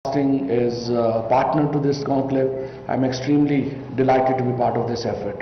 Is a partner to this conclave. I'm extremely delighted to be part of this effort.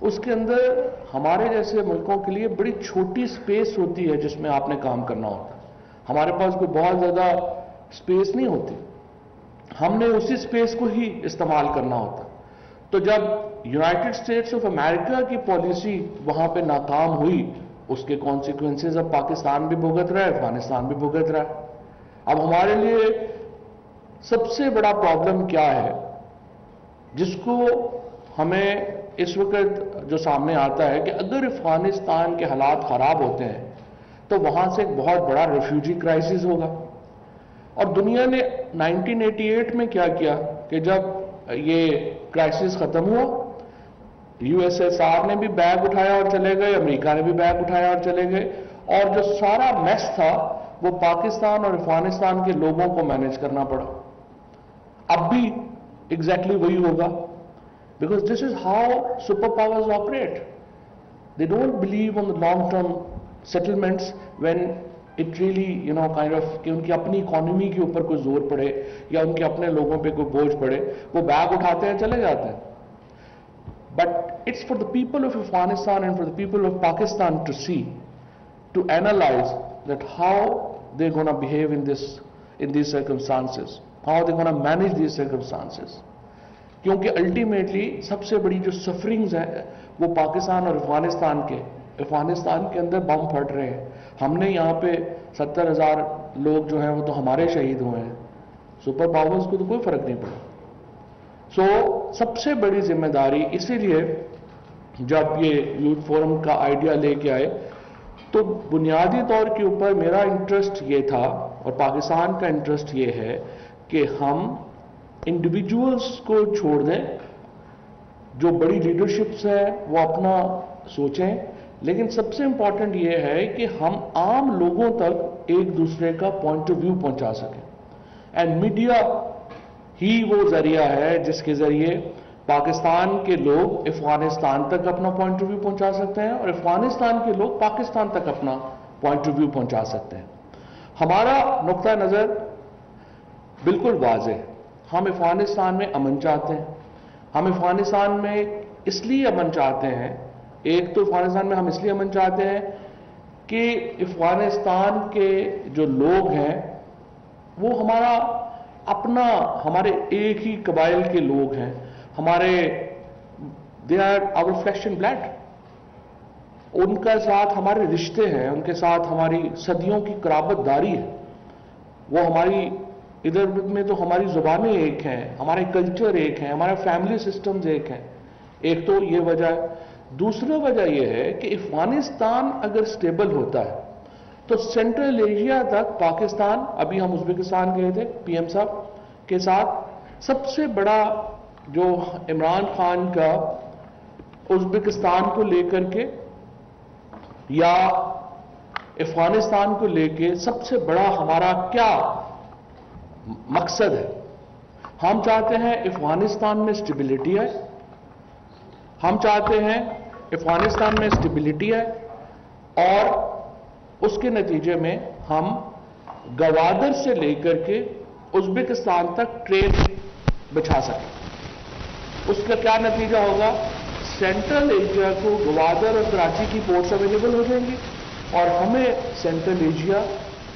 اس کے اندر ہمارے جیسے ملکوں کے لیے بڑی چھوٹی سپیس ہوتی ہے جس میں آپ نے کام کرنا ہوتا ہے. ہمارے پاس کوئی بہت زیادہ سپیس نہیں ہوتی, ہم نے اسی سپیس کو ہی استعمال کرنا ہوتا. تو جب یونائٹڈ اسٹیٹس آف امریکہ کی پالیسی وہاں پہ ناکام ہوئی, اس کے کانسیکوینسز اب پاکستان بھی بھگت رہا ہے, افغانستان بھی بھگت رہا ہے. اب ہمارے لیے سب سے بڑا پرابلم کیا ہے جس کو ہمیں اس وقت جو سامنے آتا ہے کہ اگر افغانستان کے حالات خراب ہوتے ہیں تو وہاں سے ایک بہت بڑا ریفیوجی کرائسس ہوگا. اور دنیا نے 1988 میں کیا کیا کہ جب یہ کرائسس ختم ہوا, یو ایس ایس آر نے بھی بیگ اٹھایا اور چلے گئے, امریکہ نے بھی بیگ اٹھایا اور چلے گئے, اور جو سارا میس تھا وہ پاکستان اور افغانستان کے لوگوں کو مینج کرنا پڑا. اب بھی ایگزیکٹلی وہی ہوگا, because this is how super powers operate. They don't believe on the long term settlements when it really kind of کہ ان کی اپنی اکانومی کے اوپر کوئی زور پڑے یا ان کے اپنے لوگوں پہ کوئی بوجھ پڑے, وہ بیگ اٹھاتے ہیں چلے جاتے ہیں. But it's for the people of Afghanistan and for the people of Pakistan to see, to analyze that how they're going to behave in these circumstances, how they're going to manage these circumstances. کیونکہ ultimately سب سے بڑی جو سفرنگز ہیں وہ پاکستان اور افغانستان کے اندر بم پھٹ رہے ہیں. ہم نے یہاں پہ 70,000 لوگ جو ہیں وہ تو ہمارے شہید ہوئے ہیں, سپر پاورز کو تو کوئی فرق نہیں پڑا. سو سب سے بڑی ذمہ داری, اسی لیے جب یہ یوتھ فورم کا آئیڈیا لے کے آئے تو بنیادی طور کے اوپر میرا انٹرسٹ یہ تھا اور پاکستان کا انٹرسٹ یہ ہے کہ ہم انڈیویجولز کو چھوڑ دیں, جو بڑی لیڈرشپس ہیں وہ اپنا سوچیں, لیکن سب سے امپورٹنٹ یہ ہے کہ ہم عام لوگوں تک ایک دوسرے کا پوائنٹ آف ویو پہنچا سکیں. اینڈ میڈیا ہی وہ ذریعہ ہے جس کے ذریعے پاکستان کے لوگ افغانستان تک اپنا پوائنٹ آف ویو پہنچا سکتے ہیں اور افغانستان کے لوگ پاکستان تک اپنا پوائنٹ آف ویو پہنچا سکتے ہیں. ہمارا نقطہ نظر بالکل واضح ہے, ہم افغانستان میں امن چاہتے ہیں. ہم افغانستان میں اس لیے امن چاہتے ہیں, ایک تو افغانستان میں ہم اس لیے امن چاہتے ہیں کہ افغانستان کے جو لوگ ہیں وہ ہمارا اپنا, ہمارے ایک ہی قبائل کے لوگ ہیں, ہمارے they are our flesh and blood, ان کے ساتھ ہمارے رشتے ہیں, ان کے ساتھ ہماری صدیوں کی قرابت داری ہے. وہ ہماری ادھر میں تو ہماری زبانیں ایک ہیں, ہمارے کلچر ایک ہیں, ہمارے فیملی سسٹمز ایک ہیں. ایک تو یہ وجہ ہے. دوسرا وجہ یہ ہے کہ افغانستان اگر سٹیبل ہوتا ہے تو سینٹرل ایشیا تک پاکستان, ابھی ہم ازبکستان گئے تھے پی ایم صاحب کے ساتھ, سب سے بڑا جو عمران خان کا ازبکستان کو لے کر کے یا افغانستان کو لے کے سب سے بڑا ہمارا کیا مقصد ہے. ہم چاہتے ہیں افغانستان میں سٹیبلٹی ہے, ہم چاہتے ہیں افغانستان میں سٹیبلٹی ہے اور اس کے نتیجے میں ہم گوادر سے لے کر کے ازبکستان تک ٹرین بچھا سکیں. اس کا کیا نتیجہ ہوگا؟ سینٹرل ایشیا کو گوادر اور کراچی کی پورٹس اویلیبل ہو جائیں گی اور ہمیں سینٹرل ایشیا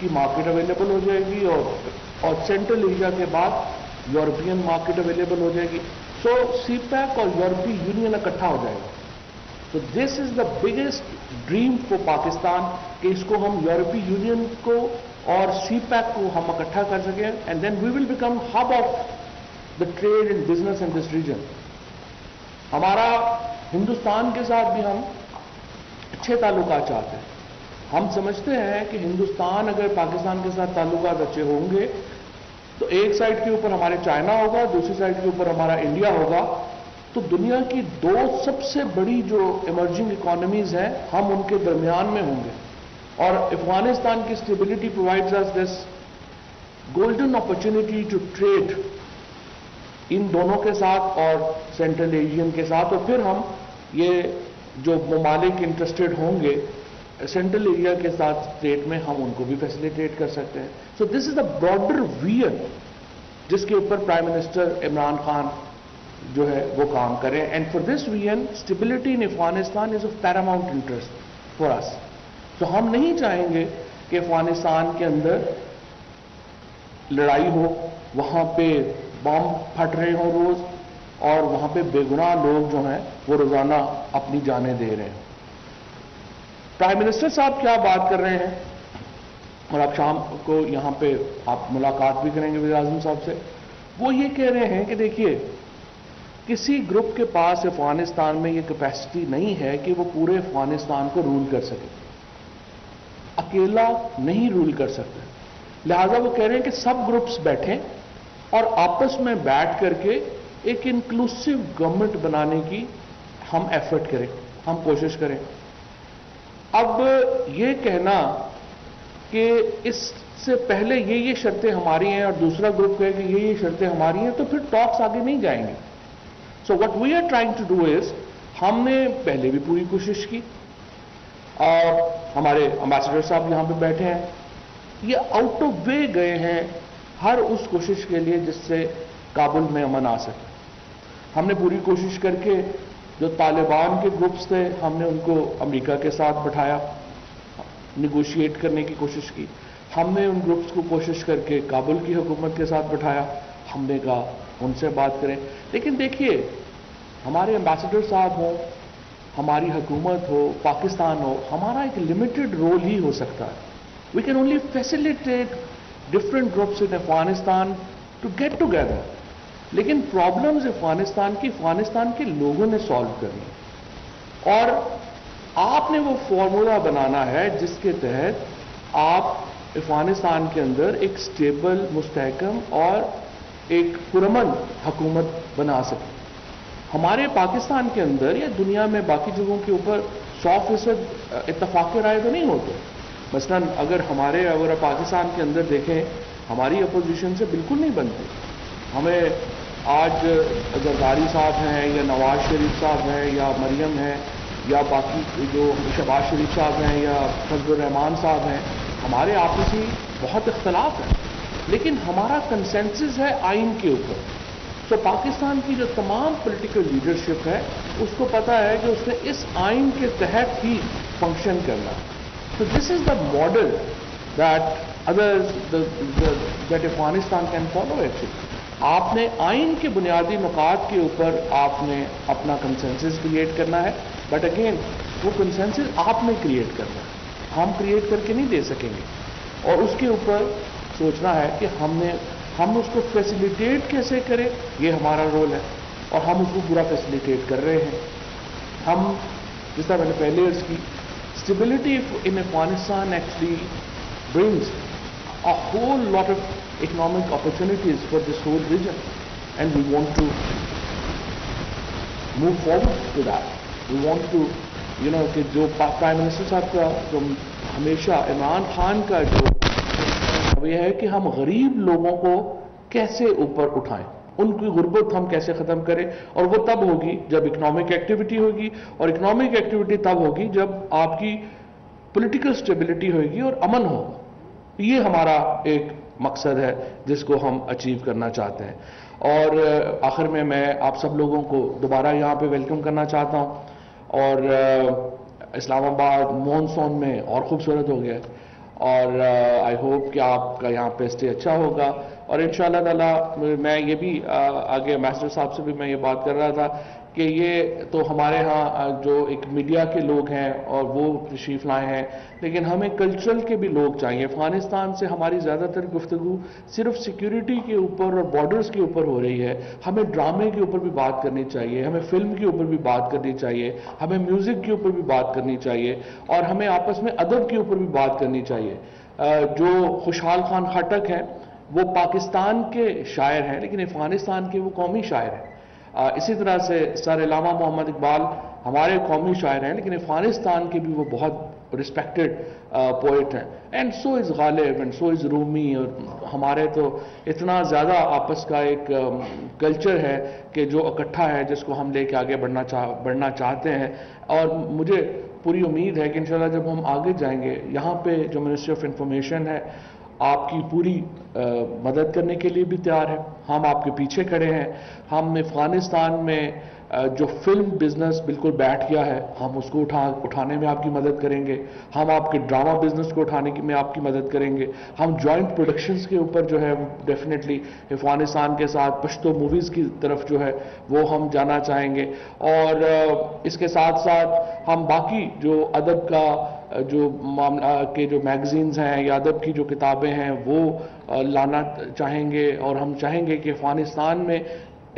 کی مارکیٹ اویلیبل ہو جائے گی اور سینٹرل ایشیا کے بعد یورپین مارکیٹ اویلیبل ہو جائے گی. سو سی پیک اور یورپی یونین اکٹھا ہو جائے گا. تو this is the biggest dream for Pakistan کہ اس کو ہم یورپی یونین کو اور سی پیک کو ہم اکٹھا کر سکیں, and then we will become hub of the trade and business in this region. ہمارا ہندوستان کے ساتھ بھی ہم اچھے تعلقات چاہتے ہیں. ہم سمجھتے ہیں کہ ہندوستان اگر پاکستان کے ساتھ تعلقات اچھے ہوں گے تو ایک سائڈ کے اوپر ہمارے چائنا ہوگا, دوسری سائڈ کے اوپر ہمارا انڈیا ہوگا, تو دنیا کی دو سب سے بڑی جو ایمرجنگ اکانومیز ہیں ہم ان کے درمیان میں ہوں گے. اور افغانستان کی stability provides us this golden opportunity to trade ان دونوں کے ساتھ اور سینٹرل ایشین کے ساتھ, اور پھر ہم یہ جو ممالک انٹرسٹڈ ہوں گے سینٹرل ایریا کے ساتھ اسٹیٹ میں ہم ان کو بھی فیسیلیٹیٹ کر سکتے ہیں. سو دس از دا براڈر ویژن جس کے اوپر پرائم منسٹر عمران خان جو ہے وہ کام کریں. And for this reason stability in Afghanistan is of paramount interest for us. تو ہم نہیں چاہیں گے کہ افغانستان کے اندر لڑائی ہو, وہاں پہ بم پھٹ رہے ہوں روز, اور وہاں پہ بے گناہ لوگ جو ہیں وہ روزانہ اپنی جانیں دے رہے ہیں. پرائم منسٹر صاحب کیا بات کر رہے ہیں, اور آپ شام کو یہاں پہ آپ ملاقات بھی کریں گے وزیر اعظم صاحب سے. وہ یہ کہہ رہے ہیں کہ دیکھیے کسی گروپ کے پاس افغانستان میں یہ کیپیسٹی نہیں ہے کہ وہ پورے افغانستان کو رول کر سکے, اکیلا نہیں رول کر سکتے. لہذا وہ کہہ رہے ہیں کہ سب گروپس بیٹھیں اور آپس میں بیٹھ کر کے ایک انکلوسیو گورنمنٹ بنانے کی ہم ایفرٹ کریں, ہم کوشش کریں. اب یہ کہنا کہ اس سے پہلے یہ شرطیں ہماری ہیں اور دوسرا گروپ کہے کہ یہ شرطیں ہماری ہیں, تو پھر ٹاکس آگے نہیں جائیں گے. So what we are trying to do is, ہم نے پہلے بھی پوری کوشش کی, اور ہمارے امبیسڈر صاحب یہاں پہ بیٹھے ہیں, یہ آؤٹ آف وے گئے ہیں ہر اس کوشش کے لیے جس سے کابل میں امن آ سکے. ہم نے پوری کوشش کر کے جو طالبان کے گروپس تھے ہم نے ان کو امریکہ کے ساتھ بٹھایا, نیگوشیٹ کرنے کی کوشش کی. ہم نے ان گروپس کو کوشش کر کے کابل کی حکومت کے ساتھ بٹھایا, ہم نے کہا ان سے بات کریں. لیکن دیکھیے ہمارے امبیسڈر صاحب ہوں, ہماری حکومت ہو, پاکستان ہو, ہمارا ایک لمیٹڈ رول ہی ہو سکتا ہے. We can only facilitate different groups in Afghanistan to get together. لیکن پرابلمز افغانستان کے لوگوں نے سالو کرنی, اور آپ نے وہ فارمولا بنانا ہے جس کے تحت آپ افغانستان کے اندر ایک سٹیبل, مستحکم اور ایک پرامن حکومت بنا سکیں. ہمارے پاکستان کے اندر یا دنیا میں باقی جگہوں کے اوپر 100% اتفاق رائے تو نہیں ہوتے. مثلا اگر پاکستان کے اندر دیکھیں ہماری اپوزیشن سے بالکل نہیں بنتی. ہمیں آج زرداری صاحب ہیں یا نواز شریف صاحب ہیں یا مریم ہیں یا باقی جو شہباز شریف صاحب ہیں یا فضل الرحمان صاحب ہیں, ہمارے آپسی بہت اختلاف ہیں, لیکن ہمارا کنسنسس ہے آئین کے اوپر. تو پاکستان کی جو تمام پولیٹیکل لیڈرشپ ہے اس کو پتا ہے کہ اس نے اس آئین کے تحت ہی فنکشن کرنا. تو this is the model that Afghanistan can follow. Actually آپ نے آئین کے بنیادی نکات کے اوپر آپ نے اپنا کنسنسس کریٹ کرنا ہے, بٹ اگین وہ کنسنسس آپ نے کریٹ کرنا ہے, ہم کریٹ کر کے نہیں دے سکیں گے. اور اس کے اوپر سوچنا ہے کہ ہم اس کو فیسیلیٹیٹ کیسے کریں, یہ ہمارا رول ہے, اور ہم اس کو پورا فیسیلیٹیٹ کر رہے ہیں. ہم جس طرح میں نے پہلے عرض کی, stability in Afghanistan actually brings a whole lot of economic opportunities for this whole region, and we want to move forward to that. We want to, کہ جو پرائم منسٹر صاحب کا جو ہمیشہ عمران خان کا جو یہ ہے کہ ہم غریب لوگوں کو کیسے اوپر اٹھائیں, ان کی غربت ہم کیسے ختم کریں, اور وہ تب ہوگی جب اکنامک ایکٹیویٹی ہوگی, اور اکنامک ایکٹیویٹی تب ہوگی جب آپ کی پولیٹیکل اسٹیبلٹی ہوگی اور امن ہوگا. یہ ہمارا ایک مقصد ہے جس کو ہم اچیو کرنا چاہتے ہیں. اور آخر میں آپ سب لوگوں کو دوبارہ یہاں پہ ویلکم کرنا چاہتا ہوں. اور اسلام آباد مونسون میں اور خوبصورت ہو گیا, اور آئی ہوپ کہ آپ کا یہاں پہ اسٹے اچھا ہوگا. اور انشاءاللہ تعالی میں یہ بھی آگے امبیسڈر صاحب سے بھی میں یہ بات کر رہا تھا کہ یہ تو ہمارے ہاں جو ایک میڈیا کے لوگ ہیں اور وہ تشریف لائے ہیں, لیکن ہمیں کلچرل کے بھی لوگ چاہیے. افغانستان سے ہماری زیادہ تر گفتگو صرف سیکیورٹی کے اوپر اور بارڈرز کے اوپر ہو رہی ہے. ہمیں ڈرامے کے اوپر بھی بات کرنی چاہیے, ہمیں فلم کے اوپر بھی بات کرنی چاہیے, ہمیں میوزک کے اوپر بھی بات کرنی چاہیے, اور ہمیں آپس میں ادب کے اوپر بھی بات کرنی چاہیے. جو خوشحال خان خٹک ہیں وہ پاکستان کے شاعر ہیں لیکن افغانستان کے وہ قومی شاعر ہیں. اسی طرح سے سر علامہ محمد اقبال ہمارے قومی شاعر ہیں لیکن افغانستان کے بھی وہ بہت ریسپیکٹڈ پوئٹ ہیں. And so is Ghalib and so از رومی. اور ہمارے تو اتنا زیادہ آپس کا ایک کلچر ہے کہ جو اکٹھا ہے, جس کو ہم لے کے آگے بڑھنا چاہتے ہیں. اور مجھے پوری امید ہے کہ انشاءاللہ جب ہم آگے جائیں گے, یہاں پہ جو منسٹری آف انفارمیشن ہے آپ کی پوری مدد کرنے کے لیے بھی تیار ہیں. ہم آپ کے پیچھے کھڑے ہیں. ہم افغانستان میں جو فلم بزنس بالکل بیٹھ گیا ہے ہم اس کو اٹھانے میں آپ کی مدد کریں گے. ہم آپ کے ڈرامہ بزنس کو اٹھانے میں آپ کی مدد کریں گے. ہم جوائنٹ پروڈکشنز کے اوپر جو ہے ڈیفینیٹلی افغانستان کے ساتھ پشتو موویز کی طرف جو ہے وہ ہم جانا چاہیں گے. اور اس کے ساتھ ساتھ ہم باقی جو ادب کا جو معاملہ کے جو میگزینز ہیں یا ادب کی جو کتابیں ہیں وہ لانا چاہیں گے. اور ہم چاہیں گے کہ افغانستان میں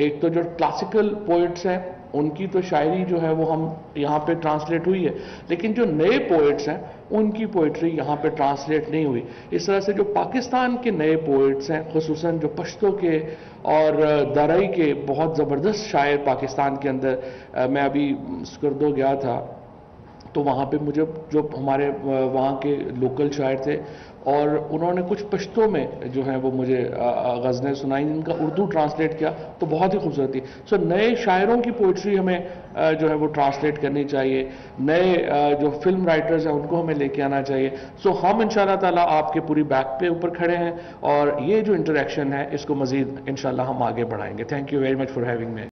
ایک تو جو کلاسیکل پوئٹس ہیں ان کی تو شاعری جو ہے وہ ہم یہاں پہ ٹرانسلیٹ ہوئی ہے, لیکن جو نئے پوئٹس ہیں ان کی پوئٹری یہاں پہ ٹرانسلیٹ نہیں ہوئی. اس طرح سے جو پاکستان کے نئے پوئٹس ہیں, خصوصاً جو پشتو کے اور درائی کے بہت زبردست شاعر پاکستان کے اندر, میں ابھی سکردو گیا تھا تو وہاں پہ مجھے جو ہمارے وہاں کے لوکل شاعر تھے اور انہوں نے کچھ پشتوں میں جو ہیں وہ مجھے غزلیں سنائیں جن کا اردو ٹرانسلیٹ کیا تو بہت ہی خوبصورت تھی. سو نئے شاعروں کی پوئٹری ہمیں جو ہے وہ ٹرانسلیٹ کرنی چاہیے. نئے جو فلم رائٹرز ہیں ان کو ہمیں لے کے آنا چاہیے. سو ہم انشاءاللہ تعالیٰ آپ کے پوری بیک پہ اوپر کھڑے ہیں اور یہ جو انٹریکشن ہے اس کو مزید انشاءاللہ ہم آگے بڑھائیں گے. Thank you very much for having me.